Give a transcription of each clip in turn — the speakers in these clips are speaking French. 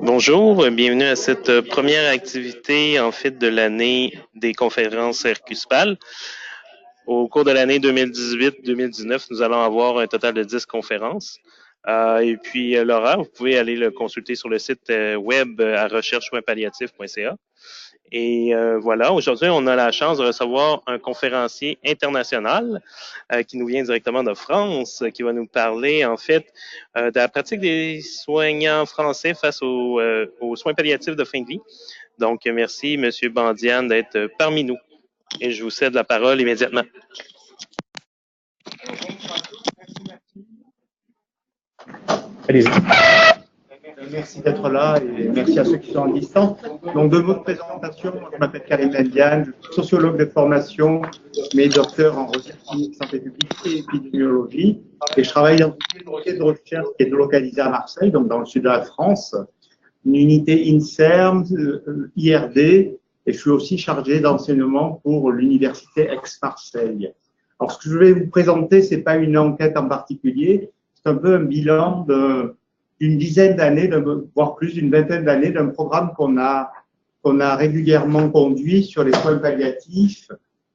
Bonjour, bienvenue à cette première activité en fait de l'année des conférences RQSPAL. Au cours de l'année 2018-2019, nous allons avoir un total de 10 conférences. Et puis l'horaire, vous pouvez aller le consulter sur le site web à recherche-palliatif.ca. Et voilà, aujourd'hui, on a la chance de recevoir un conférencier international qui nous vient directement de France, qui va nous parler en fait de la pratique des soignants français face aux soins palliatifs de fin de vie. Donc, merci, Monsieur Bandian, d'être parmi nous. Et je vous cède la parole immédiatement. Allez-y. Merci d'être là et merci à ceux qui sont en distance. Donc, de votre présentation, je m'appelle Karim Bendian, je suis sociologue de formation, mais docteur en recherche clinique, santé publique et épidémiologie. Et je travaille dans une unité de recherche qui est localisée à Marseille, donc dans le sud de la France, une unité INSERM, IRD, et je suis aussi chargé d'enseignement pour l'université Aix-Marseille. Alors, ce que je vais vous présenter, ce n'est pas une enquête en particulier, c'est un peu un bilan d'une dizaine d'années, voire plus d'une vingtaine d'années, d'un programme qu'on a régulièrement conduit sur les soins palliatifs.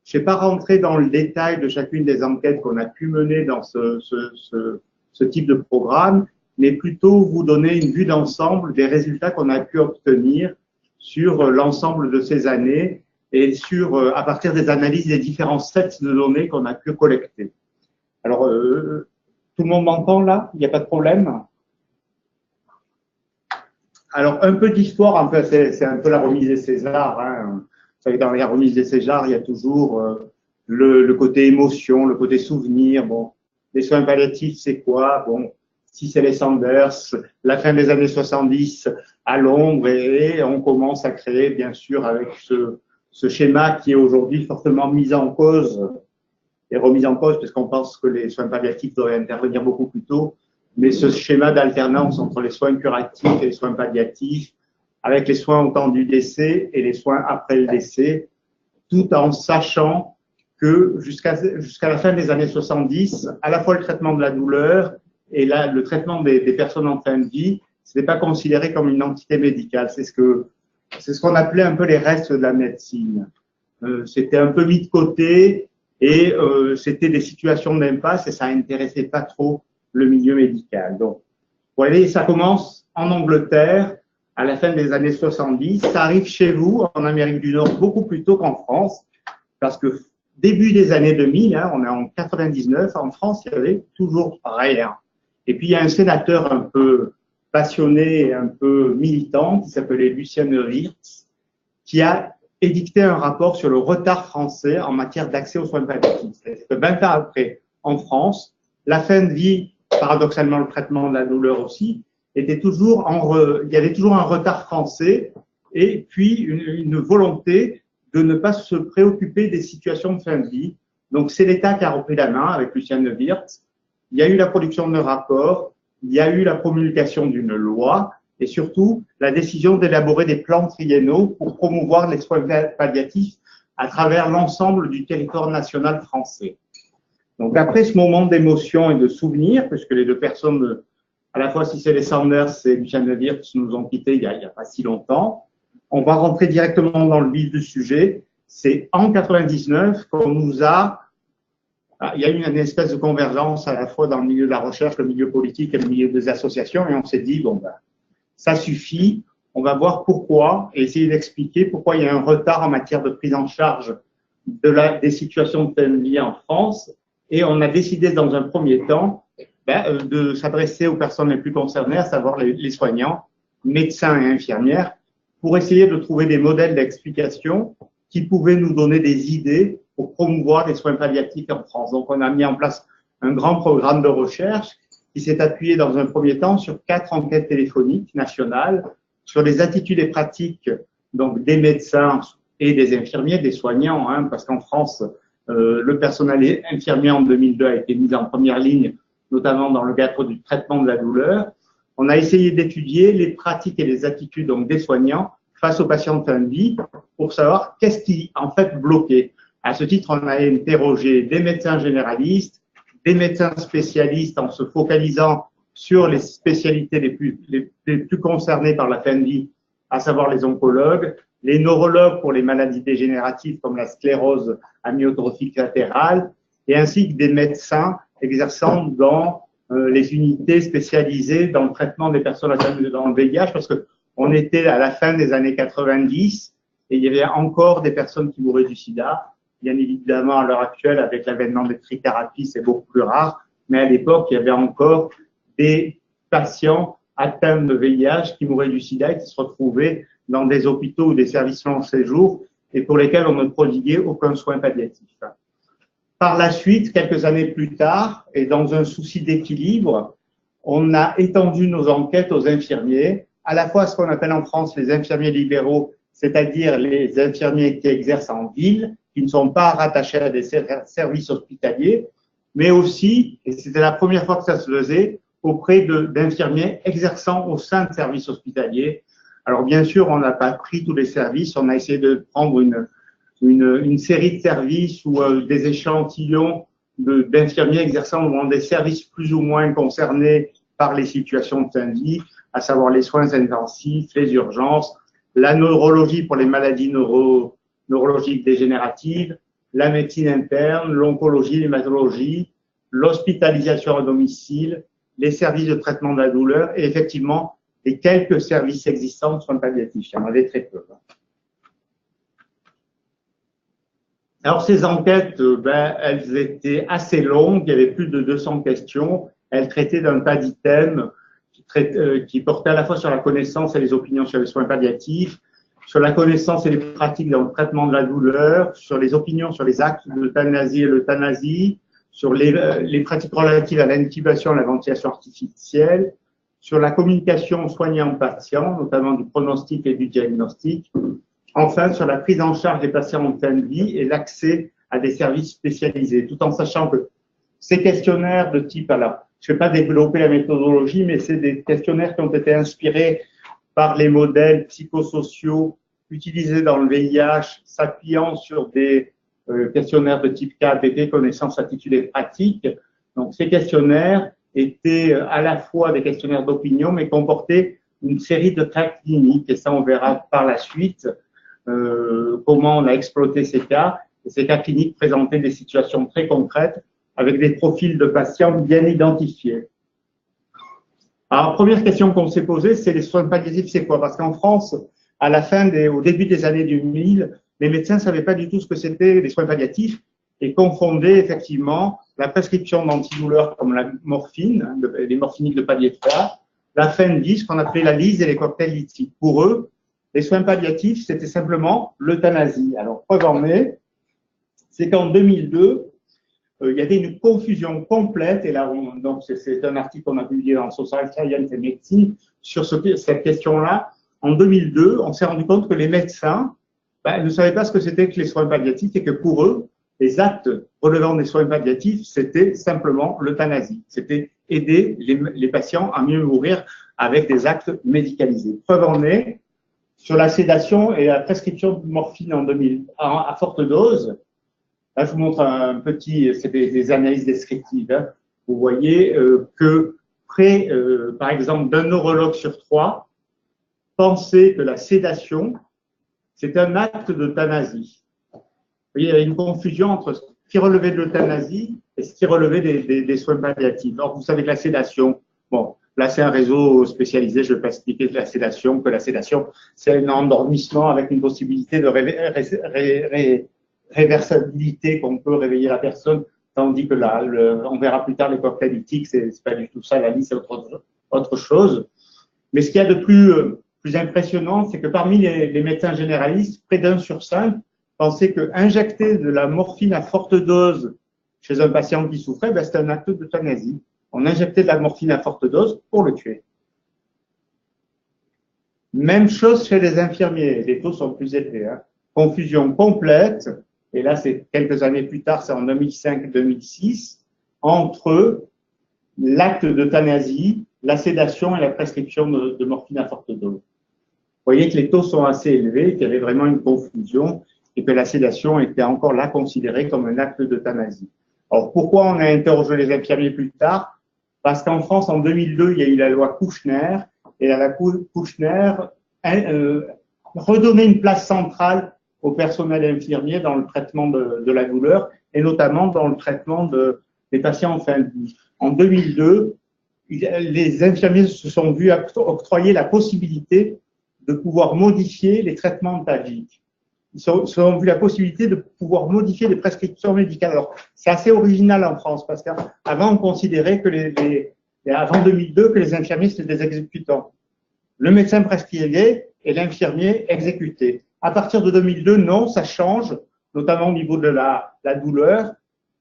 Je ne vais pas rentrer dans le détail de chacune des enquêtes qu'on a pu mener dans ce type de programme, mais plutôt vous donner une vue d'ensemble des résultats qu'on a pu obtenir sur l'ensemble de ces années et à partir des analyses des différents sets de données qu'on a pu collecter. Alors, tout le monde m'entend là? Il n'y a pas de problème? Alors, un peu d'histoire, un peu, c'est un peu la remise des Césars. Hein. Vous savez, dans les remises des Césars, il y a toujours le côté émotion, le côté souvenir. Bon, les soins palliatifs, c'est quoi? Bon, si c'est les Sanders, la fin des années 70 à Londres, et on commence à créer, bien sûr, avec ce schéma qui est aujourd'hui fortement mis en cause et remis en cause, parce qu'on pense que les soins palliatifs doivent intervenir beaucoup plus tôt. Mais ce schéma d'alternance entre les soins curatifs et les soins palliatifs, avec les soins au temps du décès et les soins après le décès, tout en sachant que jusqu'à la fin des années 70, à la fois le traitement de la douleur et le traitement des personnes en fin de vie, ce n'est pas considéré comme une entité médicale. C'est ce qu'on appelait un peu les restes de la médecine. C'était un peu mis de côté et c'était des situations d'impasse et ça n'intéressait pas trop le milieu médical. Donc, vous voyez, ça commence en Angleterre à la fin des années 70. Ça arrive chez vous, en Amérique du Nord, beaucoup plus tôt qu'en France, parce que début des années 2000, hein, on est en 99, en France, il y avait toujours pareil. Hein. Et puis, il y a un sénateur un peu passionné et un peu militant, qui s'appelait Lucien Wirtz, qui a édicté un rapport sur le retard français en matière d'accès aux soins palliatifs. C'est que 20 ans après, en France, la fin de vie, paradoxalement, le traitement de la douleur aussi, était toujours il y avait toujours un retard français et puis une volonté de ne pas se préoccuper des situations de fin de vie. Donc, c'est l'État qui a repris la main avec Lucien Wirtz. Il y a eu la production de rapports, il y a eu la promulgation d'une loi et surtout la décision d'élaborer des plans triennaux pour promouvoir les soins palliatifs à travers l'ensemble du territoire national français. Donc, après ce moment d'émotion et de souvenir, puisque les deux personnes, à la fois si c'est les Sanders et Lucien Wirtz, nous ont quittés il y a pas si longtemps, on va rentrer directement dans le vif du sujet. C'est en 99 qu'on nous a... Il y a eu une espèce de convergence à la fois dans le milieu de la recherche, le milieu politique et le milieu des associations, et on s'est dit, bon, ben, ça suffit, on va voir pourquoi, et essayer d'expliquer pourquoi il y a un retard en matière de prise en charge des situations de fin de vie en France. Et on a décidé dans un premier temps de s'adresser aux personnes les plus concernées, à savoir les soignants, médecins et infirmières, pour essayer de trouver des modèles d'explication qui pouvaient nous donner des idées pour promouvoir les soins palliatifs en France. Donc, on a mis en place un grand programme de recherche qui s'est appuyé dans un premier temps sur 4 enquêtes téléphoniques nationales sur les attitudes et pratiques donc des médecins et des infirmiers, des soignants, hein, parce qu'en France, le personnel infirmier en 2002 a été mis en première ligne, notamment dans le cadre du traitement de la douleur. On a essayé d'étudier les pratiques et les attitudes donc, des soignants face aux patients de fin de vie pour savoir qu'est-ce qui en fait bloquait. À ce titre, on a interrogé des médecins généralistes, des médecins spécialistes en se focalisant sur les spécialités les plus concernées par la fin de vie, à savoir les oncologues, les neurologues pour les maladies dégénératives comme la sclérose amyotrophique latérale, et ainsi que des médecins exerçant dans les unités spécialisées dans le traitement des personnes atteintes dans le VIH, parce qu'on était à la fin des années 90 et il y avait encore des personnes qui mouraient du sida. Bien évidemment, à l'heure actuelle, avec l'avènement des trithérapies, c'est beaucoup plus rare, mais à l'époque, il y avait encore des patients atteints de VIH qui mouraient du sida et qui se retrouvaient dans des hôpitaux ou des services long séjour et pour lesquels on ne prodiguait aucun soin palliatif. Par la suite, quelques années plus tard, et dans un souci d'équilibre, on a étendu nos enquêtes aux infirmiers, à la fois ce qu'on appelle en France les infirmiers libéraux, c'est-à-dire les infirmiers qui exercent en ville, qui ne sont pas rattachés à des services hospitaliers, mais aussi, et c'était la première fois que ça se faisait, auprès d'infirmiers exerçant au sein de services hospitaliers. Alors bien sûr, on n'a pas pris tous les services, on a essayé de prendre une série de services ou des échantillons d'infirmiers exerçant dans des services plus ou moins concernés par les situations de fin de vie, à savoir les soins intensifs, les urgences, la neurologie pour les maladies neurologiques dégénératives, la médecine interne, l'oncologie, l'hématologie, l'hospitalisation à domicile, les services de traitement de la douleur et effectivement les quelques services existants de soins palliatifs. Il y en avait très peu. Alors, ces enquêtes, elles étaient assez longues, il y avait plus de 200 questions, elles traitaient d'un tas d'items qui portaient à la fois sur la connaissance et les opinions sur les soins palliatifs, sur la connaissance et les pratiques dans le traitement de la douleur, sur les opinions sur les actes d'euthanasie et l'euthanasie, sur les pratiques relatives à l'intubation et la ventilation artificielle, sur la communication soignant-patient, notamment du pronostic et du diagnostic, enfin sur la prise en charge des patients en fin de vie et l'accès à des services spécialisés, tout en sachant que ces questionnaires de type, alors je ne vais pas développer la méthodologie, mais c'est des questionnaires qui ont été inspirés par les modèles psychosociaux utilisés dans le VIH, s'appuyant sur des questionnaires de type KBT, connaissances, attitudes et pratiques. Donc, ces questionnaires étaient à la fois des questionnaires d'opinion, mais comportaient une série de cas cliniques. Et ça, on verra par la suite comment on a exploité ces cas. Et ces cas cliniques présentaient des situations très concrètes avec des profils de patients bien identifiés. Alors, première question qu'on s'est posée, c'est les soins palliatifs, c'est quoi? Parce qu'en France, à la fin au début des années 2000, les médecins ne savaient pas du tout ce que c'était les soins palliatifs et confondaient effectivement la prescription d'antidouleurs comme la morphine, les morphiniques de palier 3, la fin de vie, ce qu'on appelait la lyse et les cocktails lithiques. Pour eux, les soins palliatifs, c'était simplement l'euthanasie. Alors, preuve en est, c'est qu'en 2002, il y avait une confusion complète, et là, donc c'est un article qu'on a publié dans Social Science et Medicine sur cette question-là. En 2002, on s'est rendu compte que les médecins ne savaient pas ce que c'était que les soins palliatifs et que pour eux, les actes relevant des soins palliatifs, c'était simplement l'euthanasie. C'était aider les patients à mieux mourir avec des actes médicalisés. Preuve en est, sur la sédation et la prescription de morphine à forte dose, là, je vous montre un petit, c'est des analyses descriptives. Hein. Vous voyez que près, par exemple, d'un neurologue sur 3 pensait que la sédation, c'est un acte d'euthanasie. Vous voyez, il y avait une confusion entre ce qui relevait de l'euthanasie et ce qui relevait des soins palliatifs. Alors, vous savez que la sédation, bon, là, c'est un réseau spécialisé, je ne vais pas expliquer que la sédation, c'est un endormissement avec une possibilité de réversibilité qu'on peut réveiller la personne, tandis que là, on verra plus tard les cocktails lithiques, c'est pas du tout ça, la liste, c'est autre chose. Mais ce qu'il y a de plus impressionnant, c'est que parmi les médecins généralistes, près d'1 sur 5 pensaient que injecter de la morphine à forte dose chez un patient qui souffrait, c'était un acte d'euthanasie. On injectait de la morphine à forte dose pour le tuer. Même chose chez les infirmiers, les taux sont plus élevés. Hein. Confusion complète, et là c'est quelques années plus tard, c'est en 2005-2006, entre l'acte d'euthanasie, la sédation et la prescription de morphine à forte dose. Vous voyez que les taux sont assez élevés, qu'il y avait vraiment une confusion et que la sédation était encore là considérée comme un acte d'euthanasie. Alors pourquoi on a interrogé les infirmiers plus tard? Parce qu'en France, en 2002, il y a eu la loi Kouchner, et la loi Kouchner redonnait une place centrale au personnel infirmier dans le traitement de la douleur, et notamment dans le traitement des patients en fin de vie. En 2002, les infirmiers se sont vus octroyer la possibilité de pouvoir modifier les traitements antalgiques. Ils se sont vus la possibilité de pouvoir modifier les prescriptions médicales. Alors, c'est assez original en France, parce qu'avant, on considérait que avant 2002, que les infirmiers, c'était des exécutants. Le médecin prescrivait et l'infirmier exécutait. À partir de 2002, non, ça change, notamment au niveau de la douleur.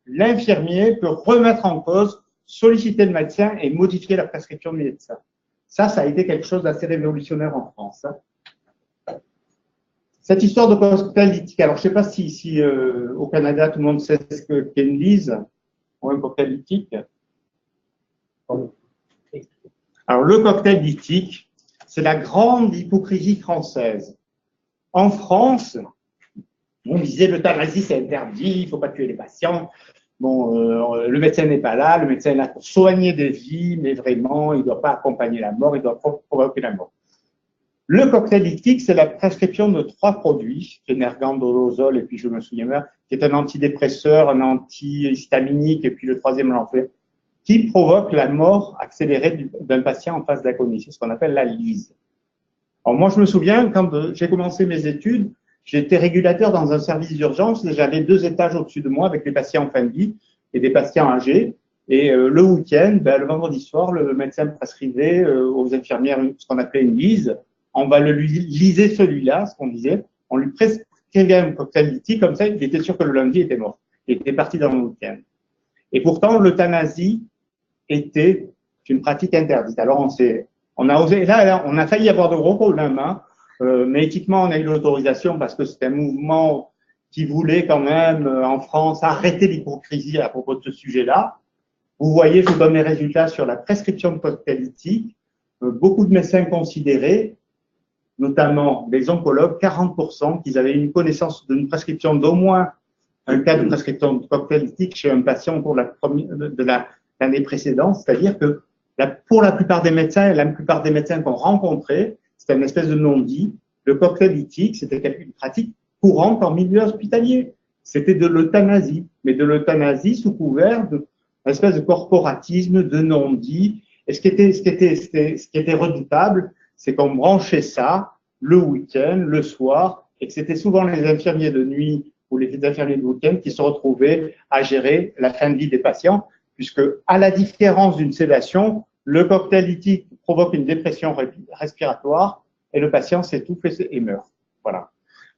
L'infirmier peut remettre en cause, solliciter le médecin et modifier la prescription du médecin. Ça a été quelque chose d'assez révolutionnaire en France. Cette histoire de cocktail lithique, alors je ne sais pas si au Canada, tout le monde sait ce qu'est une lise, ou un cocktail lithique. Alors, le cocktail lithique, c'est la grande hypocrisie française. En France, on disait l'euthanasie c'est interdit, il ne faut pas tuer les patients. Bon, le médecin n'est pas là, le médecin est là pour soigner des vies, mais vraiment, il ne doit pas accompagner la mort, il doit provoquer la mort. Le cocktail lithique, c'est la prescription de 3 produits, Phénergan, Dolozol, et puis je me souviens bien, qui est un antidépresseur, un antihistaminique, et puis le troisième, l'enfer, qui provoque la mort accélérée d'un patient en phase d'agonie. C'est ce qu'on appelle la lise. Alors moi, je me souviens, quand j'ai commencé mes études, j'étais régulateur dans un service d'urgence, j'avais 2 étages au-dessus de moi avec des patients en fin de vie et des patients âgés. Et le week-end, le vendredi soir, le médecin prescrivait aux infirmières ce qu'on appelait une lise. On va le liser celui-là, ce qu'on disait. On lui prescrivait un cocktail lithique, comme ça, il était sûr que le lundi il était mort. Il était parti dans le week-end. Et pourtant, l'euthanasie était une pratique interdite. Alors, on a osé, là, on a failli avoir de gros problèmes, hein. Mais éthiquement, on a eu l'autorisation parce que c'est un mouvement qui voulait quand même, en France, arrêter l'hypocrisie à propos de ce sujet-là. Vous voyez, je vous donne les résultats sur la prescription de cocktail lithique. Beaucoup de médecins considéraient, notamment les oncologues, 40%, qu'ils avaient une connaissance d'une prescription d'au moins un cas de prescription de cocktail lithique chez un patient au cours de l'année précédente. C'est-à-dire que pour la plupart des médecins et la plupart des médecins qu'on rencontrait, c'était une espèce de non-dit. Le cocktail lithique, c'était une pratique courante en milieu hospitalier. C'était de l'euthanasie, mais de l'euthanasie sous couvert d'une espèce de corporatisme, de non-dit. Et ce qui était redoutable, c'est qu'on branchait ça le week-end, le soir, et que c'était souvent les infirmiers de nuit ou les infirmiers de week-end qui se retrouvaient à gérer la fin de vie des patients, puisque, à la différence d'une sédation, le cocktail lithique provoque une dépression respiratoire et le patient s'étouffe et meurt. Voilà.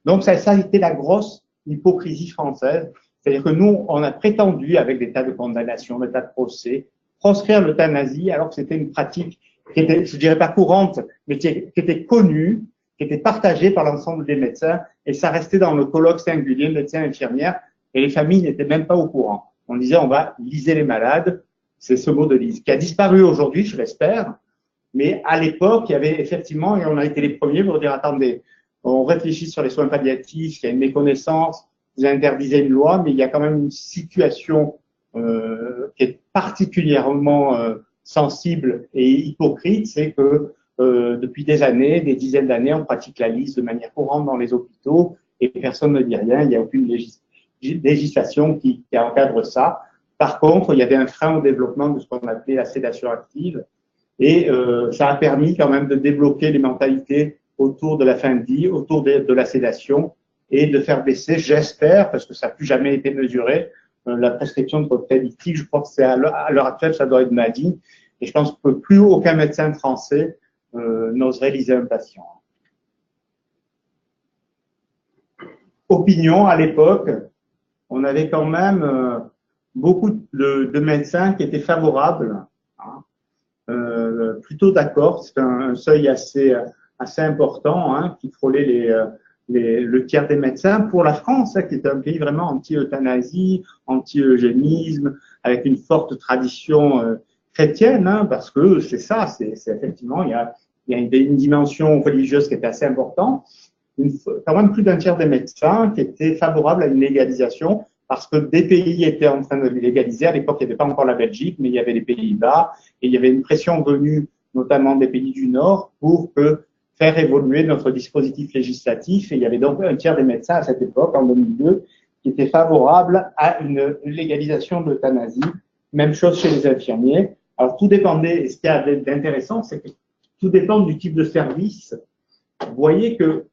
Donc, ça a été la grosse hypocrisie française. C'est-à-dire que nous, on a prétendu, avec des tas de condamnations, des tas de procès, proscrire l'euthanasie, alors que c'était une pratique qui était, je dirais pas courante, mais qui était connue, qui était partagée par l'ensemble des médecins, et ça restait dans le colloque singulier, médecins et infirmières, et les familles n'étaient même pas au courant. On disait, on va liser les malades, c'est ce mot de lise, qui a disparu aujourd'hui, je l'espère, mais à l'époque, il y avait effectivement, et on a été les premiers pour dire, attendez, on réfléchit sur les soins palliatifs, il y a une méconnaissance, vous interdisez une loi, mais il y a quand même une situation qui est particulièrement sensible et hypocrite, c'est que depuis des années, des dizaines d'années, on pratique la lise de manière courante dans les hôpitaux et personne ne dit rien, il n'y a aucune législation qui encadre ça. Par contre, il y avait un frein au développement de ce qu'on appelait la sédation active et ça a permis quand même de débloquer les mentalités autour de la fin de vie, autour de la sédation et de faire baisser, j'espère, parce que ça n'a plus jamais été mesuré, la prescription de cocktail lithique. Je crois que c'est à l'heure actuelle, ça doit être maladie. Et je pense que plus aucun médecin français n'oserait liser un patient. Opinion, à l'époque, on avait quand même beaucoup de médecins qui étaient favorables, hein, plutôt d'accord. C'est un seuil assez important, hein, qui frôlait le tiers des médecins pour la France, hein, qui est un pays vraiment anti-euthanasie, anti-eugénisme, avec une forte tradition chrétienne, hein, parce que c'est ça, c'est effectivement, il y a une dimension religieuse qui est assez importante. Quand même plus d'un tiers des médecins qui étaient favorables à une légalisation, parce que des pays étaient en train de légaliser. À l'époque, il n'y avait pas encore la Belgique, mais il y avait les Pays-Bas, et il y avait une pression venue notamment des pays du Nord pour faire évoluer notre dispositif législatif. Et il y avait donc un tiers des médecins à cette époque, en 2002, qui étaient favorables à une légalisation de l'euthanasie. Même chose chez les infirmiers. Alors, tout dépendait, et ce qui est d'intéressant, c'est que tout dépend du type de service. Vous voyez que,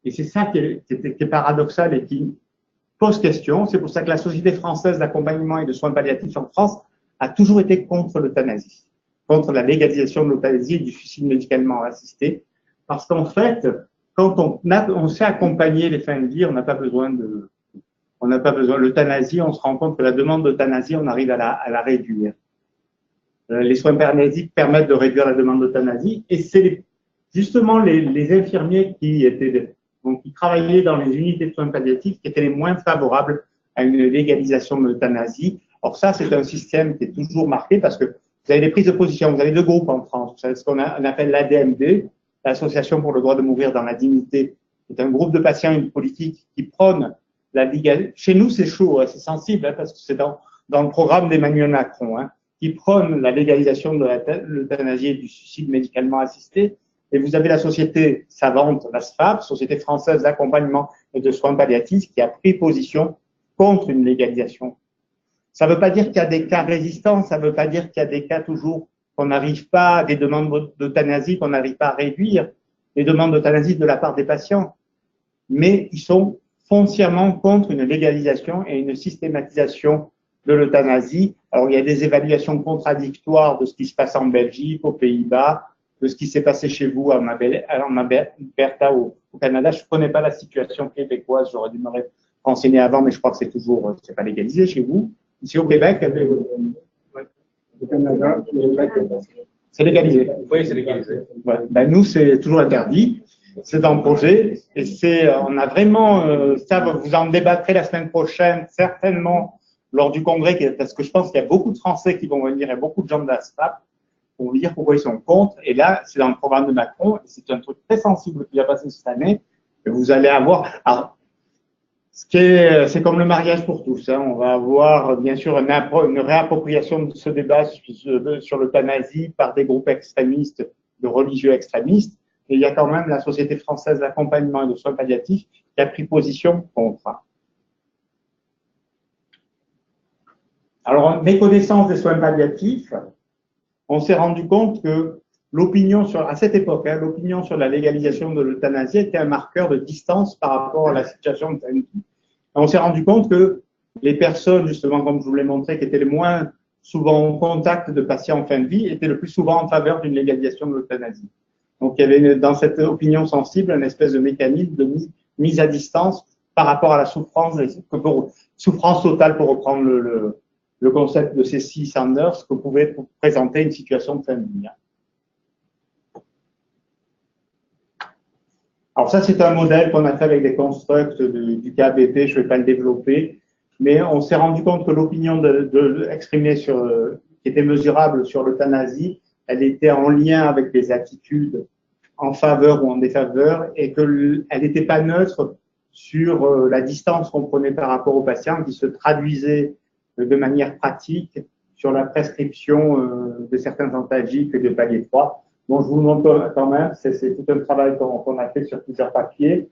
et c'est ça qui est paradoxal et qui pose question, c'est pour ça que la Société française d'accompagnement et de soins palliatifs en France a toujours été contre l'euthanasie, contre la légalisation de l'euthanasie et du suicide médicalement assisté, parce qu'en fait, quand on sait accompagner les fins de vie, on n'a pas besoin l'euthanasie, on se rend compte que la demande d'euthanasie, on arrive à la réduire. Les soins palliatifs permettent de réduire la demande d'euthanasie, et c'est justement les infirmiers qui travaillaient dans les unités de soins palliatifs qui étaient les moins favorables à une légalisation de l'euthanasie. Or ça, c'est un système qui est toujours marqué parce que vous avez des prises de position, vous avez deux groupes en France. Vous savez ce qu'on appelle l'ADMD, l'Association pour le droit de mourir dans la dignité. C'est un groupe de patients et de politiques qui prônent la légalisation. Chez nous, c'est chaud, c'est sensible, parce que c'est dans le programme d'Emmanuel Macron, qui prône la légalisation de l'euthanasie et du suicide médicalement assisté. Et vous avez la société savante, la SFAP, Société française d'accompagnement et de soins palliatifs, qui a pris position contre une légalisation. Ça ne veut pas dire qu'il y a des cas résistants, ça ne veut pas dire qu'il y a des cas toujours qu'on n'arrive pas, des demandes d'euthanasie qu'on n'arrive pas à réduire, les demandes d'euthanasie de la part des patients. Mais ils sont foncièrement contre une légalisation et une systématisation de l'euthanasie. Alors, il y a des évaluations contradictoires de ce qui se passe en Belgique, aux Pays-Bas, de ce qui s'est passé chez vous en Alberta au Canada. Je ne connais pas la situation québécoise, j'aurais dû me renseigner avant, mais je crois que c'est pas légalisé chez vous. Ici au Québec, au Canada, c'est légalisé. Oui, c'est légalisé. Ouais. Ben, nous, c'est toujours interdit. C'est dans le projet. Et on a vraiment, ça, vous en débattrez la semaine prochaine, certainement, lors du congrès, parce que je pense qu'il y a beaucoup de Français qui vont venir et beaucoup de gens de la SFAP pour vous dire pourquoi ils sont contre. Et là, c'est dans le programme de Macron. C'est un truc très sensible qui va passer cette année. Et vous allez avoir, alors, c'est comme le mariage pour tous. On va avoir, bien sûr, une réappropriation de ce débat sur l'euthanasie par des groupes extrémistes, de religieux extrémistes. Et il y a quand même la Société française d'accompagnement et de soins palliatifs qui a pris position contre. Alors, en méconnaissance des soins palliatifs, on s'est rendu compte que à cette époque, l'opinion sur la légalisation de l'euthanasie était un marqueur de distance par rapport à la situation de santé. On s'est rendu compte que les personnes, justement, comme je vous l'ai montré, qui étaient les moins souvent en contact de patients en fin de vie, étaient le plus souvent en faveur d'une légalisation de l'euthanasie. Donc, il y avait dans cette opinion sensible un espèce de mécanisme de mise à distance par rapport à la souffrance, souffrance totale, pour reprendre le concept de Ceci Sanders, que pouvait présenter une situation de fin de vie. Alors ça, c'est un modèle qu'on a fait avec des constructs du KBP, je ne vais pas le développer, mais on s'est rendu compte que l'opinion exprimée qui était mesurable sur l'euthanasie, elle était en lien avec des attitudes en faveur ou en défaveur, et qu'elle n'était pas neutre sur la distance qu'on prenait par rapport aux patients, qui se traduisait de manière pratique sur la prescription de certains antalgiques de palier 3. Bon, je vous le montre quand même, c'est tout un travail qu'on a fait sur plusieurs papiers.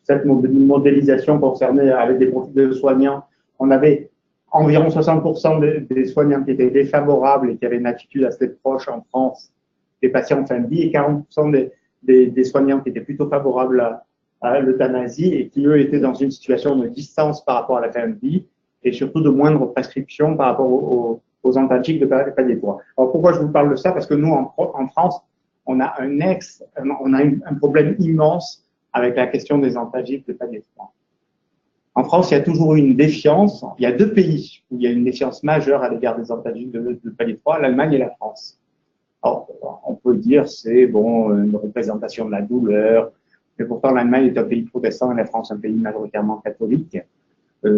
Cette modélisation concernait avec des profils de soignants. On avait environ 60% des soignants qui étaient défavorables et qui avaient une attitude assez proche en France des patients en fin de vie, et 40% des soignants qui étaient plutôt favorables à l'euthanasie et qui, eux, étaient dans une situation de distance par rapport à la fin de vie et surtout de moindre prescription par rapport aux antalgiques de palier 3. Alors, pourquoi je vous parle de ça? Parce que nous, en France, on a un problème immense avec la question des antalgiques de palier 3. En France, il y a toujours eu une défiance. Il y a deux pays où il y a une défiance majeure à l'égard des antalgiques de palier 3, l'Allemagne et la France. Alors, on peut dire c'est une représentation de la douleur, mais pourtant l'Allemagne est un pays protestant et la France un pays majoritairement catholique.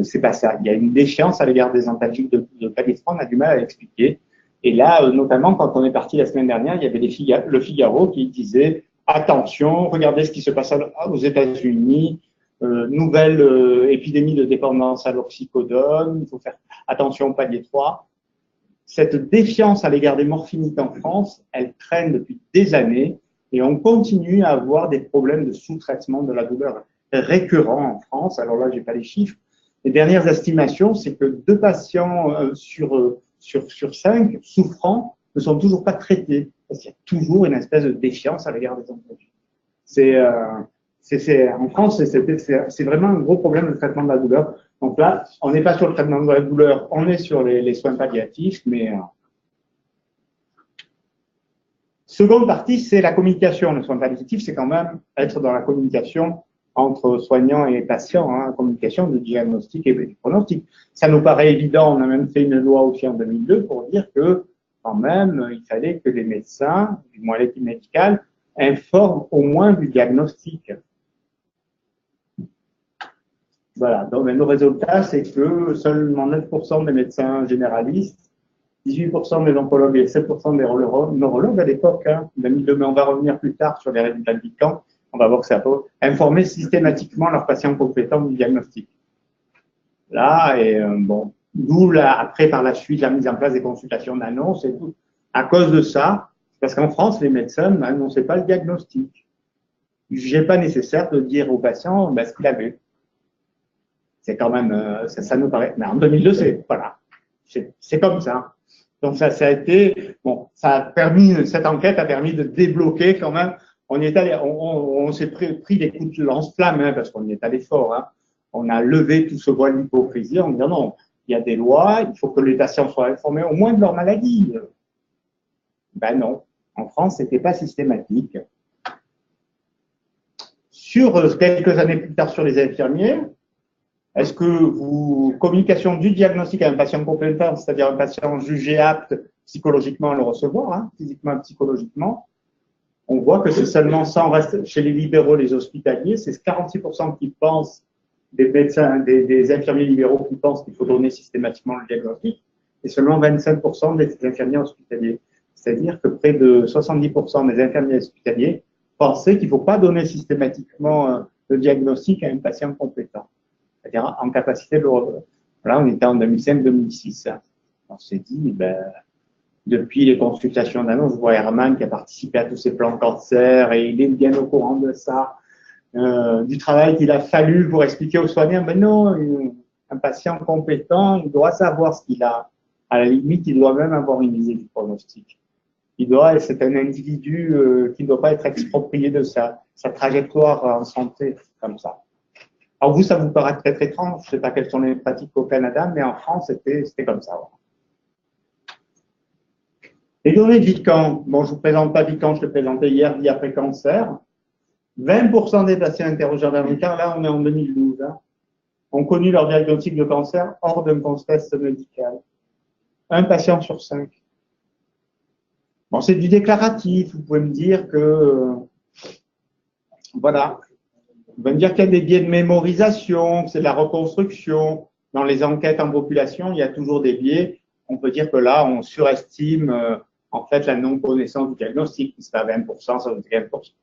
C'est pas ça. Il y a une défiance à l'égard des antalgiques de palier 3, on a du mal à l'expliquer. Et là, notamment quand on est parti la semaine dernière, il y avait le Figaro qui disait attention, regardez ce qui se passe aux États-Unis. nouvelle épidémie de dépendance à l'oxycodone, il faut faire attention au palier 3. Cette défiance à l'égard des morphiniques en France, elle traîne depuis des années et on continue à avoir des problèmes de sous-traitement de la douleur récurrents en France. Alors là, je n'ai pas les chiffres. Les dernières estimations, c'est que 2 patients sur 5 souffrants ne sont toujours pas traités parce qu'il y a toujours une espèce de défiance à l'égard des oncologues. En France, c'est vraiment un gros problème de traitement de la douleur. Donc là, on n'est pas sur le traitement de la douleur, on est sur les soins palliatifs, mais seconde partie, c'est la communication. Le soin palliatif, c'est quand même être dans la communication entre soignants et patients, hein, communication de diagnostic et du pronostic. Ça nous paraît évident, on a même fait une loi aussi en 2002 pour dire que quand même, il fallait que les médecins, du moins l'équipe médicale, informent au moins du diagnostic. Voilà, donc nos résultats, c'est que seulement 9% des médecins généralistes, 18% des oncologues et 7% des neurologues à l'époque, hein, mais on va revenir plus tard sur les résultats de Vican, on va voir que ça peut informer systématiquement leurs patients compétents du diagnostic. Là, et bon, d'où après par la suite la mise en place des consultations d'annonce et tout. À cause de ça, parce qu'en France, les médecins n'annonçaient pas le diagnostic. Il ne jugeait pas nécessaire de dire aux patients ce qu'il avait. C'est quand même, ça nous paraît. Mais en 2002, c'est comme ça. Donc ça a été, bon, cette enquête a permis de débloquer quand même. On s'est pris des coups de lance-flamme, hein, parce qu'on y est allé fort. Hein. On a levé tout ce voile d'hypocrisie en disant non, il y a des lois, il faut que les patients soient informés au moins de leur maladie. Ben non, en France, c'était pas systématique. Sur quelques années plus tard sur les infirmiers, est-ce que communication du diagnostic à un patient compétent, c'est-à-dire un patient jugé apte psychologiquement à le recevoir, hein, physiquement, psychologiquement, on voit que c'est seulement 100 reste chez les libéraux, les hospitaliers, c'est 46% qui pensent des médecins, des infirmiers libéraux qui pensent qu'il faut donner systématiquement le diagnostic, et seulement 25% des infirmiers hospitaliers. C'est-à-dire que près de 70% des infirmiers hospitaliers pensaient qu'il ne faut pas donner systématiquement le diagnostic à un patient compétent. C'est-à-dire en capacité de le revoir. Là, on était en 2005-2006. On s'est dit, depuis les consultations d'annonce, je vois Herman qui a participé à tous ces plans cancer et il est bien au courant de ça, du travail qu'il a fallu pour expliquer aux soignants, mais non, un patient compétent, il doit savoir ce qu'il a. À la limite, il doit même avoir une idée du pronostic. C'est un individu qui ne doit pas être exproprié de sa trajectoire en santé, comme ça. Alors vous, ça vous paraît très étrange, je ne sais pas quelles sont les pratiques au Canada, mais en France, c'était comme ça. Les données de Vican, bon, je ne vous présente pas Vican, je l'ai présenté hier, vie après cancer. 20% des patients interrogés en Vican, là on est en 2012, hein, ont connu leur diagnostic de cancer hors d'un contexte médical. Un patient sur 5. Bon, c'est du déclaratif, vous pouvez me dire que, voilà. Vous pouvez me dire qu'il y a des biais de mémorisation, que c'est de la reconstruction. Dans les enquêtes en population, il y a toujours des biais. On peut dire que là, on surestime en fait la non-connaissance du diagnostic, c'est à 20%, ça veut dire 15%.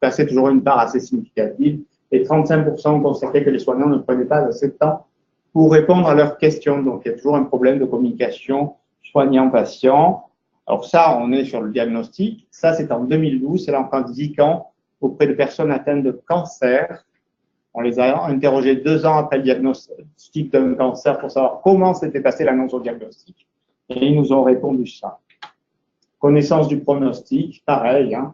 Ça, c'est toujours une part assez significative. Et 35% ont constaté que les soignants ne prenaient pas assez de temps pour répondre à leurs questions. Donc, il y a toujours un problème de communication soignant-patient. Alors ça, on est sur le diagnostic. Ça, c'est en 2012, c'est l'enquête Vican auprès de personnes atteintes de cancer. On les a interrogés 2 ans après le diagnostic d'un cancer pour savoir comment s'était passé l'annonce au diagnostic. Et ils nous ont répondu ça. Connaissance du pronostic, pareil. Hein.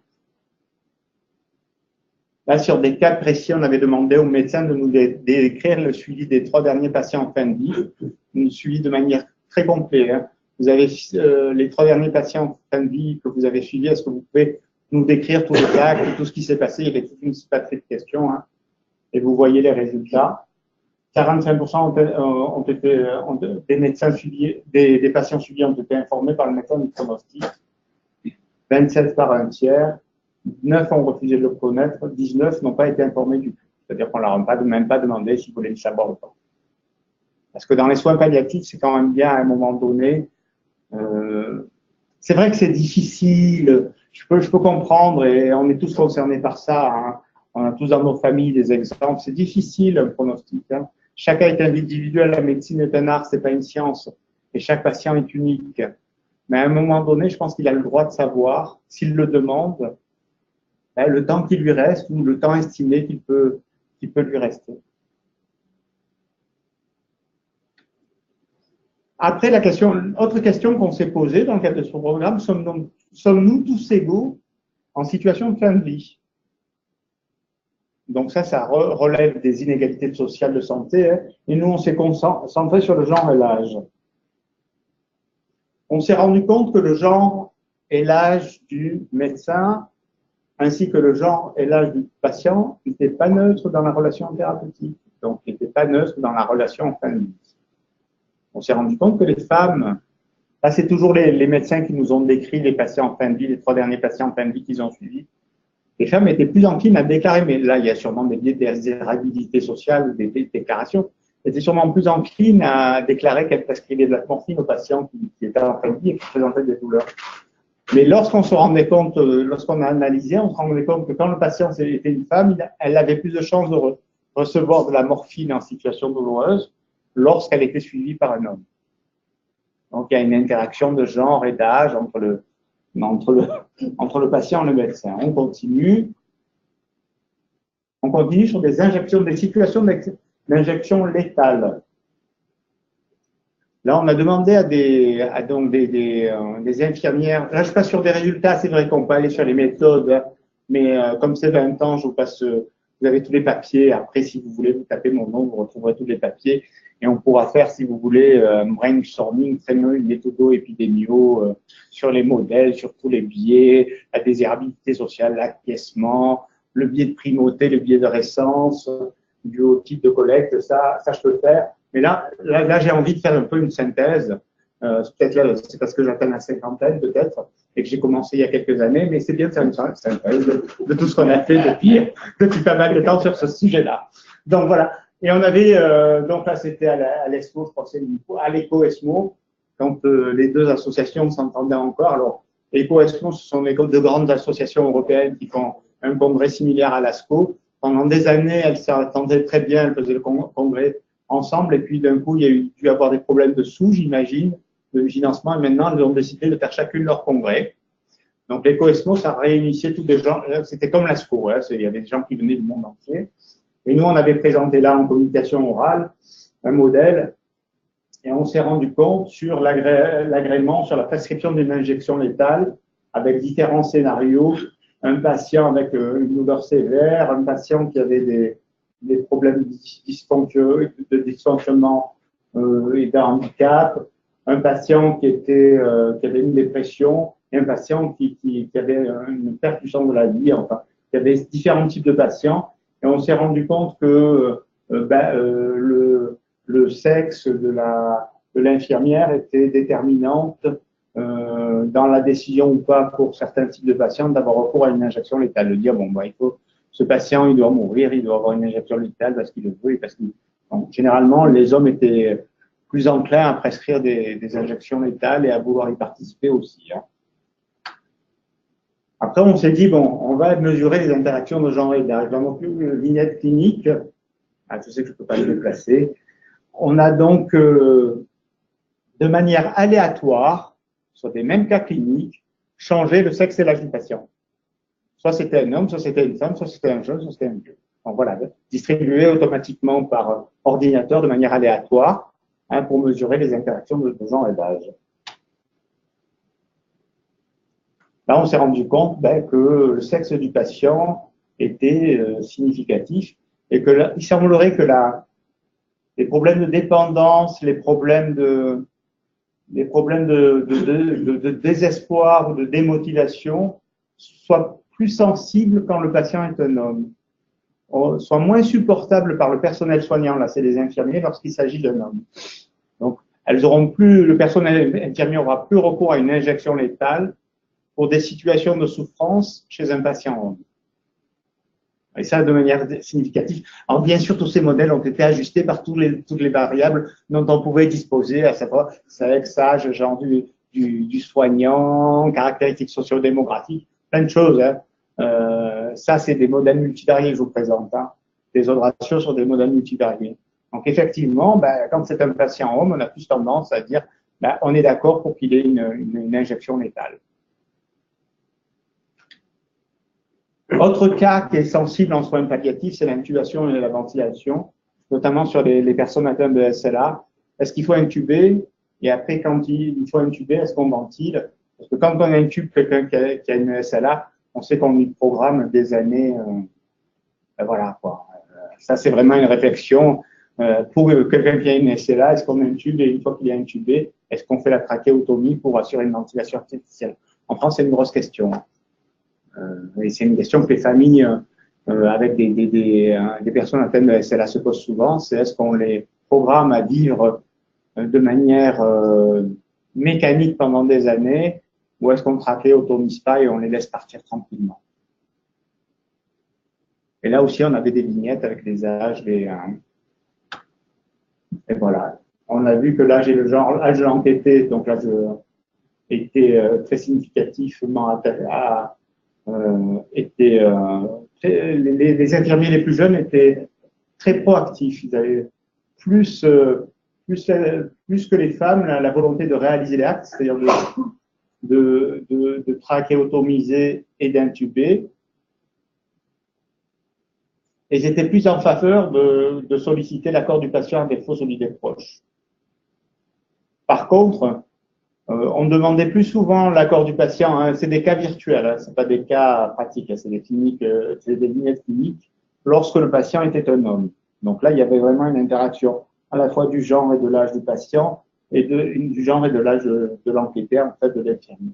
Là, sur des cas précis, on avait demandé aux médecins de nous décrire le suivi des 3 derniers patients en fin de vie, un suivi de manière très complète. Hein. Vous avez les 3 derniers patients en fin de vie que vous avez suivis, est-ce que vous pouvez nous décrire tous les actes, tout ce qui s'est passé? Il y avait toute une batterie de questions, hein, et vous voyez les résultats. 45% des médecins suivis, des patients suivis ont été informés par le médecin du pronostic. 27 par un tiers. 9 ont refusé de le connaître. 19 n'ont pas été informés du tout. C'est-à-dire qu'on ne leur a même pas demandé s'ils voulaient le savoir ou pas. Parce que dans les soins palliatifs, c'est quand même bien à un moment donné. C'est vrai que c'est difficile. Je peux comprendre et on est tous concernés par ça. Hein. On a tous dans nos familles des exemples. C'est difficile, un pronostic. Hein. Chacun est individuel. La médecine est un art, c'est pas une science. Et chaque patient est unique. Mais à un moment donné, je pense qu'il a le droit de savoir, s'il le demande, le temps qui lui reste ou le temps estimé qu'il peut lui rester. Après, autre question qu'on s'est posée dans le cadre de ce programme, sommes-nous tous égaux en situation de fin de vie? Donc ça relève des inégalités sociales de santé. Hein, et nous, on s'est concentré sur le genre et l'âge. On s'est rendu compte que le genre et l'âge du médecin, ainsi que le genre et l'âge du patient, n'étaient pas neutres dans la relation thérapeutique. Donc, n'étaient pas neutres dans la relation en fin de vie. On s'est rendu compte que les femmes, là c'est toujours les médecins qui nous ont décrit les patients en fin de vie, les 3 derniers patients en fin de vie qu'ils ont suivis, les femmes étaient plus enclines à déclarer, mais là il y a sûrement des biais de désirabilité sociale, des déclarations, étaient sûrement plus enclines à déclarer qu'elles prescrivaient de la morphine aux patients qui étaient en fin de vie et qui présentaient des douleurs. Mais lorsqu'on se rendait compte, lorsqu'on a analysé, on se rendait compte que quand le patient était une femme, elle avait plus de chances de recevoir de la morphine en situation douloureuse lorsqu'elle était suivie par un homme. Donc, il y a une interaction de genre et d'âge entre le patient et le médecin. On continue sur des situations d'injection létale. Là, on a demandé à des infirmières, là je suis pas sur des résultats, c'est vrai qu'on peut aller sur les méthodes, mais comme c'est 20 ans, je vous passe, vous avez tous les papiers, après si vous voulez, vous tapez mon nom, vous retrouverez tous les papiers, et on pourra faire, si vous voulez, brainstorming, une méthodo-épidémio sur les modèles, sur tous les biais, la désirabilité sociale, l'acquiescement, le biais de primauté, le biais de récence, du haut type de collecte, ça je peux le faire. Mais là j'ai envie de faire un peu une synthèse. Peut-être là, c'est parce que j'atteins la cinquantaine, peut-être, et que j'ai commencé il y a quelques années, mais c'est bien de faire une synthèse de tout ce qu'on a fait depuis pas mal de temps sur ce sujet-là. Donc voilà. Et on avait, donc là c'était à l'ESMO, je crois que c'est à l'ECO-ESMO, quand les deux associations s'entendaient encore. Alors, ECO-ESMO, ce sont de grandes associations européennes qui font un congrès similaire à l'ASCO. Pendant des années, elles s'entendaient très bien, elles faisaient le congrès ensemble, et puis d'un coup, il y a dû avoir des problèmes de sous, j'imagine, de financement, et maintenant, elles ont décidé de faire chacune leur congrès. Donc, l'ECO-ESMO, ça réunissait tous des gens, c'était comme l'ASCO, hein, il y avait des gens qui venaient du monde entier. Et nous, on avait présenté là en communication orale un modèle, et on s'est rendu compte sur l'agrément, sur la prescription d'une injection létale, avec différents scénarios. Un patient avec une douleur sévère, un patient qui avait des problèmes de dysfonctionnement et d'un handicap, un patient qui avait une dépression, et un patient qui avait une perte du sens de la vie. Enfin, il y avait différents types de patients, et on s'est rendu compte que le sexe de l'infirmière était déterminante dans la décision ou pas pour certains types de patients d'avoir recours à une injection létale. De dire, bon, ce patient, il doit mourir, il doit avoir une injection létale parce qu'il le veut et parce qu'il. Donc, généralement, les hommes étaient plus enclins à prescrire des injections létales et à vouloir y participer aussi. Hein. Après, on s'est dit, bon, on va mesurer les interactions de genre et d'âge. Dans notre vignette clinique, je sais que je ne peux pas le déplacer, on a donc, de manière aléatoire, sur des mêmes cas cliniques, changer le sexe et l'âge du patient. Soit c'était un homme, soit c'était une femme, soit c'était un jeune, soit c'était un vieux. Donc voilà, distribué automatiquement par ordinateur de manière aléatoire pour mesurer les interactions de genre et d'âge. Là, on s'est rendu compte que le sexe du patient était significatif et que il semblerait que les problèmes de dépendance, les problèmes de désespoir ou de démotivation soient plus sensibles quand le patient est un homme, soient moins supportables par le personnel soignant, là c'est les infirmiers, lorsqu'il s'agit d'un homme. Donc, le personnel infirmier aura plus recours à une injection létale pour des situations de souffrance chez un patient homme. Et ça, de manière significative. Alors, bien sûr, tous ces modèles ont été ajustés par toutes les variables dont on pouvait disposer, à savoir sexe, âge, genre du soignant, caractéristiques socio-démographiques, plein de choses. Hein. Ça, c'est des modèles multivariés que je vous présente. Hein. Les autres ratios sont des modèles multivariés. Donc, effectivement, ben, quand c'est un patient homme, on a plus tendance à dire ben, on est d'accord pour qu'il ait une injection létale. Autre cas qui est sensible en soins palliatifs, c'est l'intubation et la ventilation, notamment sur les personnes atteintes de SLA. Est-ce qu'il faut intuber? Et après, quand il faut intuber, est-ce qu'on ventile? Parce que quand on intube quelqu'un qui a une SLA, on sait qu'on lui programme des années. Voilà, quoi. Ça, c'est vraiment une réflexion. Pour quelqu'un qui a une SLA, est-ce qu'on intube? Et une fois qu'il est intubé, est-ce qu'on fait la trachéotomie pour assurer une ventilation artificielle? En France, c'est une grosse question. Et c'est une question que les familles avec des personnes atteintes de SLA se posent souvent. C'est est-ce qu'on les programme à vivre de manière mécanique pendant des années, ou est-ce qu'on trachéotomise pas et on les laisse partir tranquillement? Et là aussi, on avait des vignettes avec les âges, et voilà. On a vu que l'âge et le genre, l'âge enquêté, donc l'âge était très significativement les infirmiers les plus jeunes étaient très proactifs. Ils avaient plus que les femmes la volonté de réaliser les actes, c'est-à-dire de trachéotomiser et d'intuber. Et ils étaient plus en faveur de solliciter l'accord du patient à défaut celui des proches. Par contre, on demandait plus souvent l'accord du patient. Hein, c'est des cas virtuels, hein, c'est pas des cas pratiques. Hein, c'est des cliniques, c'est des vignettes cliniques. Lorsque le patient était un homme. Donc là, il y avait vraiment une interaction à la fois du genre et de l'âge du patient et du genre et de l'âge de l'enquêteur, en fait, de l'infirmier.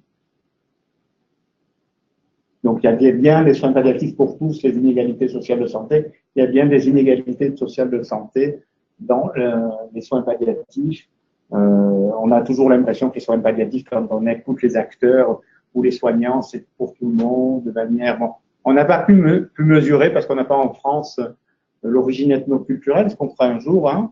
Donc, il y a bien des soins palliatifs pour tous, les inégalités sociales de santé. Il y a bien des inégalités sociales de santé dans les soins palliatifs. On a toujours l'impression que les soins palliatifs, quand on écoute les acteurs ou les soignants, c'est pour tout le monde, de manière… Bon, on n'a pas pu mesurer, parce qu'on n'a pas en France l'origine ethnoculturelle, ce qu'on fera un jour, hein,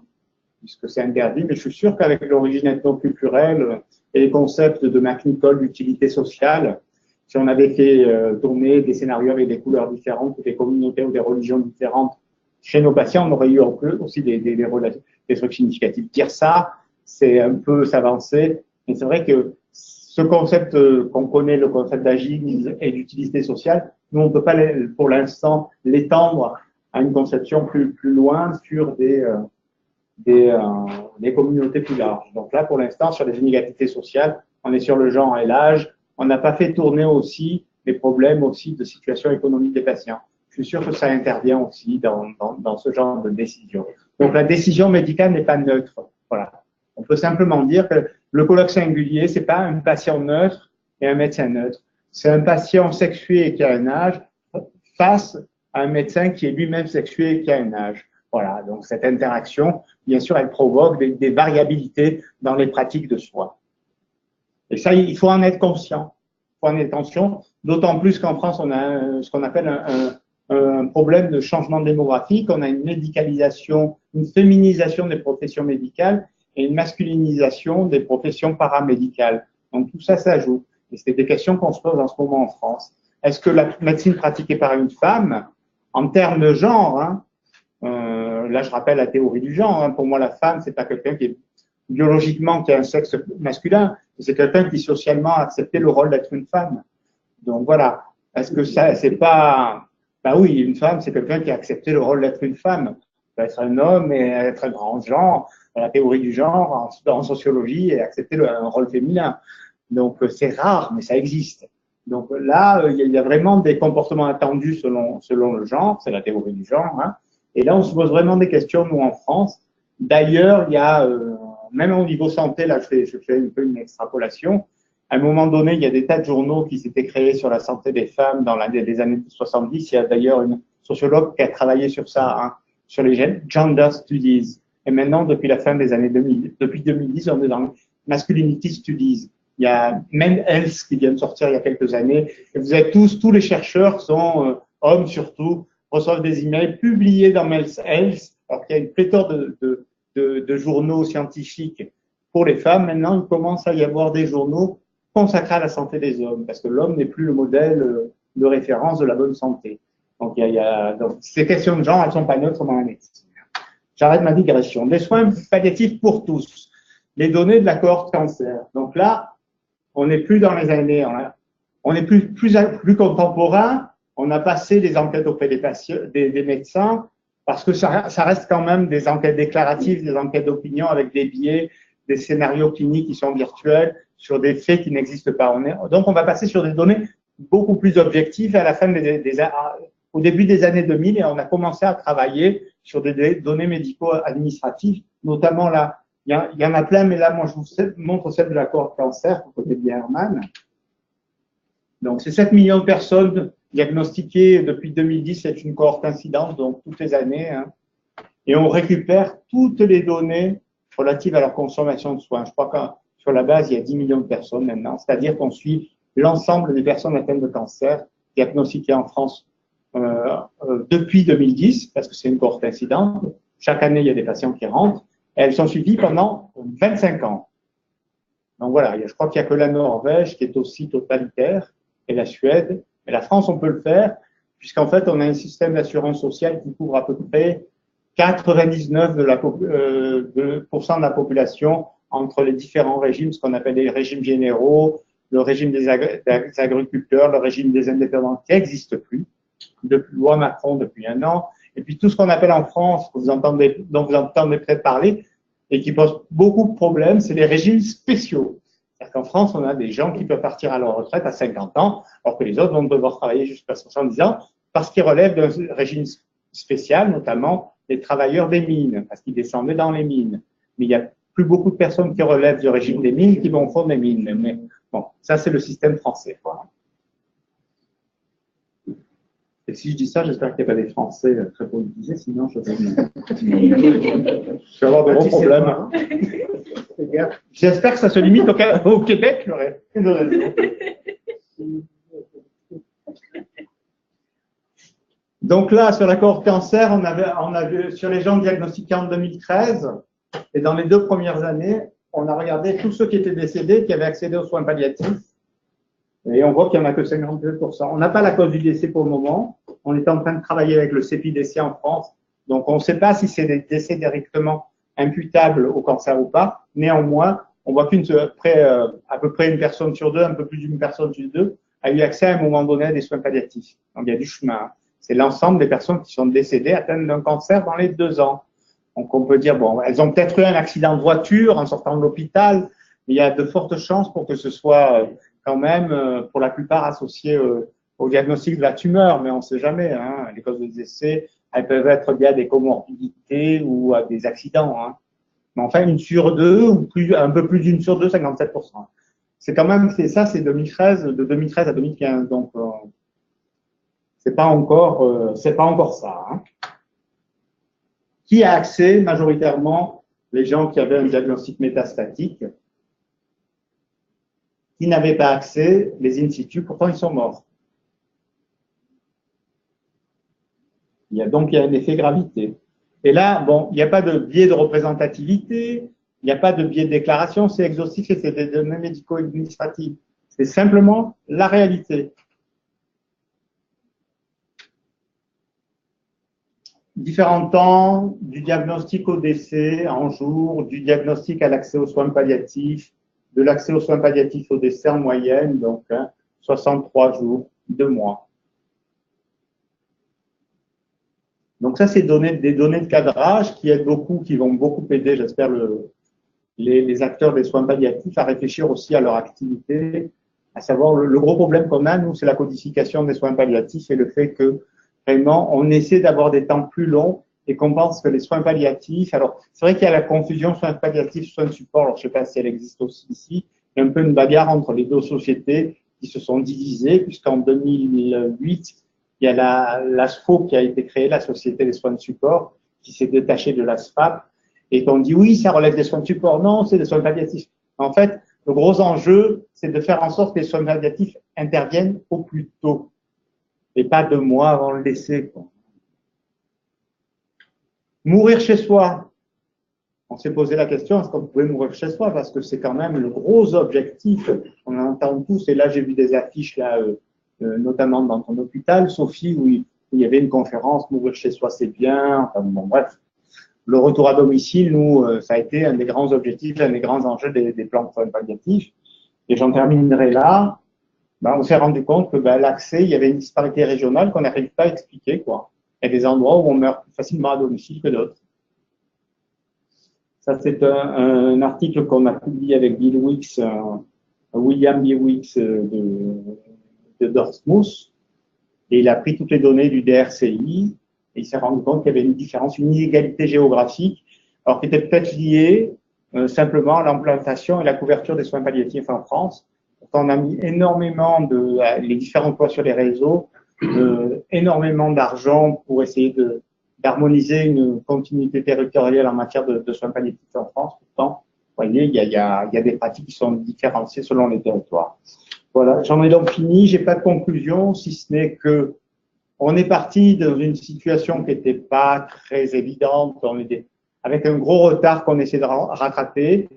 puisque c'est interdit, mais je suis sûr qu'avec l'origine ethnoculturelle et les concepts de McNichol d'utilité sociale, si on avait fait tourner des scénarios avec des couleurs différentes, des communautés ou des religions différentes chez nos patients, on aurait eu aussi des trucs significatifs. Dire ça, c'est un peu s'avancer, mais c'est vrai que ce concept qu'on connaît, le concept d'agile et d'utilité sociale, nous, on ne peut pas, pour l'instant, l'étendre à une conception plus loin sur des communautés plus larges. Donc là, pour l'instant, sur les inégalités sociales, on est sur le genre et l'âge. On n'a pas fait tourner aussi les problèmes aussi de situation économique des patients. Je suis sûr que ça intervient aussi dans ce genre de décision. Donc la décision médicale n'est pas neutre. Voilà. On peut simplement dire que le colloque singulier, c'est pas un patient neutre et un médecin neutre. C'est un patient sexué et qui a un âge face à un médecin qui est lui-même sexué et qui a un âge. Voilà. Donc cette interaction, bien sûr, elle provoque des variabilités dans les pratiques de soins. Et ça, il faut en être conscient. Il faut en être conscient, d'autant plus qu'en France, on a ce qu'on appelle un problème de changement démographique. On a une médicalisation, une féminisation des professions médicales et une masculinisation des professions paramédicales. Donc tout ça, ça joue. Et c'est des questions qu'on se pose en ce moment en France. Est-ce que la médecine pratiquée par une femme, en termes de genre, hein, là je rappelle la théorie du genre, hein, pour moi la femme, c'est pas quelqu'un qui est biologiquement qui a un sexe masculin, c'est quelqu'un qui socialement a accepté le rôle d'être une femme. Donc voilà. Est-ce que ça, c'est pas… Ben oui, une femme, c'est quelqu'un qui a accepté le rôle d'être une femme. peut être un homme et être un grand genre, la théorie du genre en sociologie et accepter un rôle féminin. Donc c'est rare, mais ça existe. Donc là, il y a vraiment des comportements attendus selon le genre, c'est la théorie du genre. Hein. Et là, on se pose vraiment des questions, nous, en France. D'ailleurs, il y a, même au niveau santé, là, je fais un peu une extrapolation. À un moment donné, il y a des tas de journaux qui s'étaient créés sur la santé des femmes dans les années 70. Il y a d'ailleurs une sociologue qui a travaillé sur ça, hein, sur les gender studies. Et maintenant, depuis la fin des années 2000, depuis 2010, on est dans masculinity studies. Il y a Men Health qui vient de sortir il y a quelques années. Et vous êtes tous les chercheurs sont hommes surtout, reçoivent des emails publiés dans Men's Health. Alors qu'il y a une pléthore de journaux scientifiques pour les femmes. Maintenant, il commence à y avoir des journaux consacrés à la santé des hommes, parce que l'homme n'est plus le modèle de référence de la bonne santé. Donc, donc, ces questions de genre, elles ne sont pas neutres dans la médecine. J'arrête ma digression. Des soins palliatifs pour tous. Les données de la cohorte cancer. Donc là, on n'est plus dans les années, on est plus contemporain. On a passé les enquêtes auprès des patients, des médecins, parce que ça reste quand même des enquêtes déclaratives, des enquêtes d'opinion avec des biais, des scénarios cliniques qui sont virtuels sur des faits qui n'existent pas. Donc, on va passer sur des données beaucoup plus objectives à la fin au début des années 2000, et on a commencé à travailler sur des données médico-administratives, notamment là, il y en a plein, mais là, moi, je vous montre celle de la cohorte cancer, au côté de Bierman. Donc, c'est 7 millions de personnes diagnostiquées depuis 2010, c'est une cohorte incidence, donc toutes les années, hein. Et on récupère toutes les données relatives à leur consommation de soins. Je crois que sur la base, il y a 10 millions de personnes maintenant, c'est-à-dire qu'on suit l'ensemble des personnes atteintes de cancer diagnostiquées en France depuis 2010, parce que c'est une cohorte incidente. Chaque année, il y a des patients qui rentrent. Et elles sont suivies pendant 25 ans. Donc voilà, je crois qu'il n'y a que la Norvège qui est aussi totalitaire, et la Suède. Mais la France, on peut le faire, puisqu'en fait, on a un système d'assurance sociale qui couvre à peu près 99% de la population entre les différents régimes, ce qu'on appelle les régimes généraux, le régime des agriculteurs, le régime des indépendants qui n'existe plus, depuis loi Macron depuis 1 an, et puis tout ce qu'on appelle en France, dont vous entendez peut-être parler, et qui pose beaucoup de problèmes, c'est les régimes spéciaux. C'est-à-dire qu'en France, on a des gens qui peuvent partir à leur retraite à 50 ans, alors que les autres vont devoir travailler jusqu'à 70 ans, parce qu'ils relèvent d'un régime spécial, notamment les travailleurs des mines, parce qu'ils descendaient dans les mines. Mais il n'y a plus beaucoup de personnes qui relèvent du régime des mines qui vont au fond des mines. Mais bon, ça, c'est le système français, quoi. Et si je dis ça, j'espère qu'il n'y a pas des Français très politisés, sinon je vais avoir de gros problèmes. J'espère que ça se limite au Québec, j'aurais plus de raison. Donc là, sur la cohorte cancer, on a vu sur les gens diagnostiqués en 2013, et dans les 2 premières années, on a regardé tous ceux qui étaient décédés, qui avaient accédé aux soins palliatifs. Et on voit qu'il n'y en a que 52%. On n'a pas la cause du décès pour le moment. On est en train de travailler avec le CEPI-décès en France. Donc, on ne sait pas si c'est des décès directement imputables au cancer ou pas. Néanmoins, on voit à peu près une personne sur 2, un peu plus d'une personne sur 2, a eu accès à un moment donné à des soins palliatifs. Donc, il y a du chemin. C'est l'ensemble des personnes qui sont décédées atteintes d'un cancer dans les 2 ans. Donc, on peut dire, bon, elles ont peut-être eu un accident de voiture en sortant de l'hôpital, mais il y a de fortes chances pour que ce soit quand même, pour la plupart, associé au diagnostic de la tumeur, mais on ne sait jamais. Hein. Les causes de décès, elles peuvent être liées à des comorbidités ou à des accidents. Hein. Mais enfin, 1 sur 2, ou un peu plus d'1 sur 2, 57%. C'est quand même, ça, c'est 2013, de 2013 à 2015. Donc, c'est pas encore ça. Hein. Qui a accès majoritairement? Les gens qui avaient un diagnostic métastatique, qui n'avaient pas accès, les in situ, pourtant ils sont morts. Il y a un effet gravité. Et là, bon, il n'y a pas de biais de représentativité, il n'y a pas de biais de déclaration, c'est exhaustif et c'est des données médico-administratives. C'est simplement la réalité. Différents temps, du diagnostic au décès en jour, du diagnostic à l'accès aux soins palliatifs, de l'accès aux soins palliatifs au décès en moyenne, donc 63 jours, 2 mois. Donc ça, c'est des données de cadrage qui aident beaucoup, qui vont beaucoup aider, j'espère, les acteurs des soins palliatifs à réfléchir aussi à leur activité, à savoir le gros problème qu'on a, nous, c'est la codification des soins palliatifs et le fait que vraiment, on essaie d'avoir des temps plus longs et qu'on pense que les soins palliatifs, alors c'est vrai qu'il y a la confusion soins palliatifs, soins de support, alors je ne sais pas si elle existe aussi ici, il y a un peu une bagarre entre les 2 sociétés qui se sont divisées, puisqu'en 2008, il y a l'ASFO qui a été créée, la Société des soins de support, qui s'est détachée de l'ASFAP, et qu'on dit oui, ça relève des soins de support, non, c'est des soins palliatifs. En fait, le gros enjeu, c'est de faire en sorte que les soins palliatifs interviennent au plus tôt, et pas 2 mois avant le décès. Mourir chez soi. On s'est posé la question, est-ce qu'on pouvait mourir chez soi? Parce que c'est quand même le gros objectif. On en entend tous, et là j'ai vu des affiches, là, notamment dans ton hôpital, Sophie, où où il y avait une conférence, mourir chez soi, c'est bien. Enfin, bon, bref, le retour à domicile, nous, ça a été un des grands objectifs, un des grands enjeux des plans de soins palliatifs. Et j'en terminerai là. Ben, on s'est rendu compte que ben, l'accès, il y avait une disparité régionale qu'on n'arrive pas à expliquer, quoi. Il y a des endroits où on meurt plus facilement à domicile que d'autres. Ça, c'est un article qu'on a publié avec Bill Weeks, William B. Weeks de Dartmouth. Et il a pris toutes les données du DRCI et il s'est rendu compte qu'il y avait une différence, une inégalité géographique, alors qui était peut-être liée simplement à l'implantation et la couverture des soins palliatifs en France. On a mis énormément les différents poids sur les réseaux, énormément d'argent pour essayer d'harmoniser une continuité territoriale en matière de soins palliatifs en France. Pourtant, vous voyez, il y a des pratiques qui sont différenciées selon les territoires. Voilà, j'en ai donc fini. J'ai pas de conclusion, si ce n'est que on est parti dans une situation qui n'était pas très évidente. On était avec un gros retard qu'on essaie de rattraper.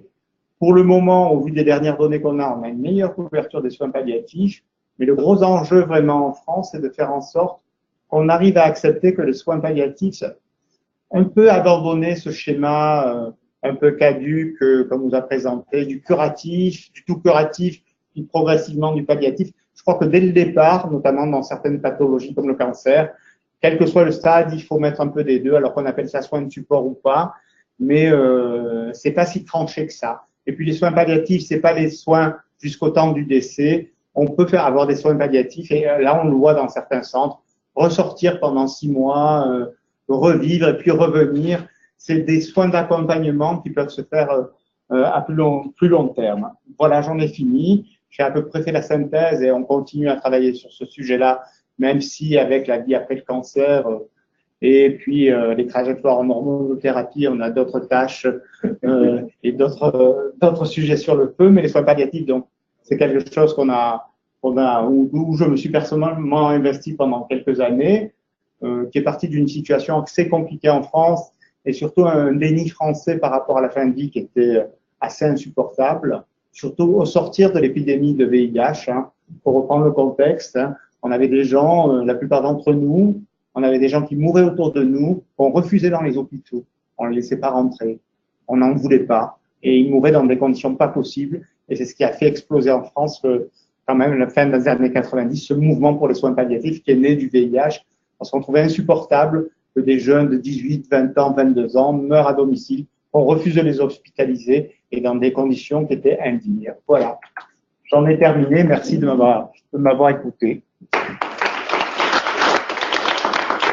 Pour le moment, au vu des dernières données qu'on a, on a une meilleure couverture des soins palliatifs. Mais le gros enjeu vraiment en France, c'est de faire en sorte qu'on arrive à accepter que les soins palliatifs, un peu abandonner ce schéma un peu caduc qu'on nous a présenté, du curatif, du tout curatif, puis progressivement du palliatif. Je crois que dès le départ, notamment dans certaines pathologies comme le cancer, quel que soit le stade, il faut mettre un peu des deux, alors qu'on appelle ça soins de support ou pas, mais c'est pas si tranché que ça. Et puis les soins palliatifs, c'est pas les soins jusqu'au temps du décès. On peut avoir des soins palliatifs et là on le voit dans certains centres, ressortir pendant 6 mois, revivre et puis revenir. C'est des soins d'accompagnement qui peuvent se faire à plus long terme. Voilà, j'en ai fini. J'ai à peu près fait la synthèse et on continue à travailler sur ce sujet-là, même si avec la vie après le cancer et puis les trajectoires en hormonothérapie, on a d'autres tâches et d'autres sujets sur le feu, mais les soins palliatifs, donc, c'est quelque chose où je me suis personnellement investi pendant quelques années, qui est parti d'une situation assez compliquée en France et surtout un déni français par rapport à la fin de vie qui était assez insupportable. Surtout au sortir de l'épidémie de VIH, pour reprendre le contexte, on avait des gens, la plupart d'entre nous, on avait des gens qui mouraient autour de nous, qu'on refusait dans les hôpitaux, on ne les laissait pas rentrer, on n'en voulait pas, et ils mouraient dans des conditions pas possibles, et c'est ce qui a fait exploser en France, quand même, la fin des années 90, ce mouvement pour les soins palliatifs qui est né du VIH, parce qu'on trouvait insupportable que des jeunes de 18, 20 ans, 22 ans meurent à domicile, qu'on refuse de les hospitaliser, et dans des conditions qui étaient indignes. Voilà. J'en ai terminé. Merci de m'avoir écouté.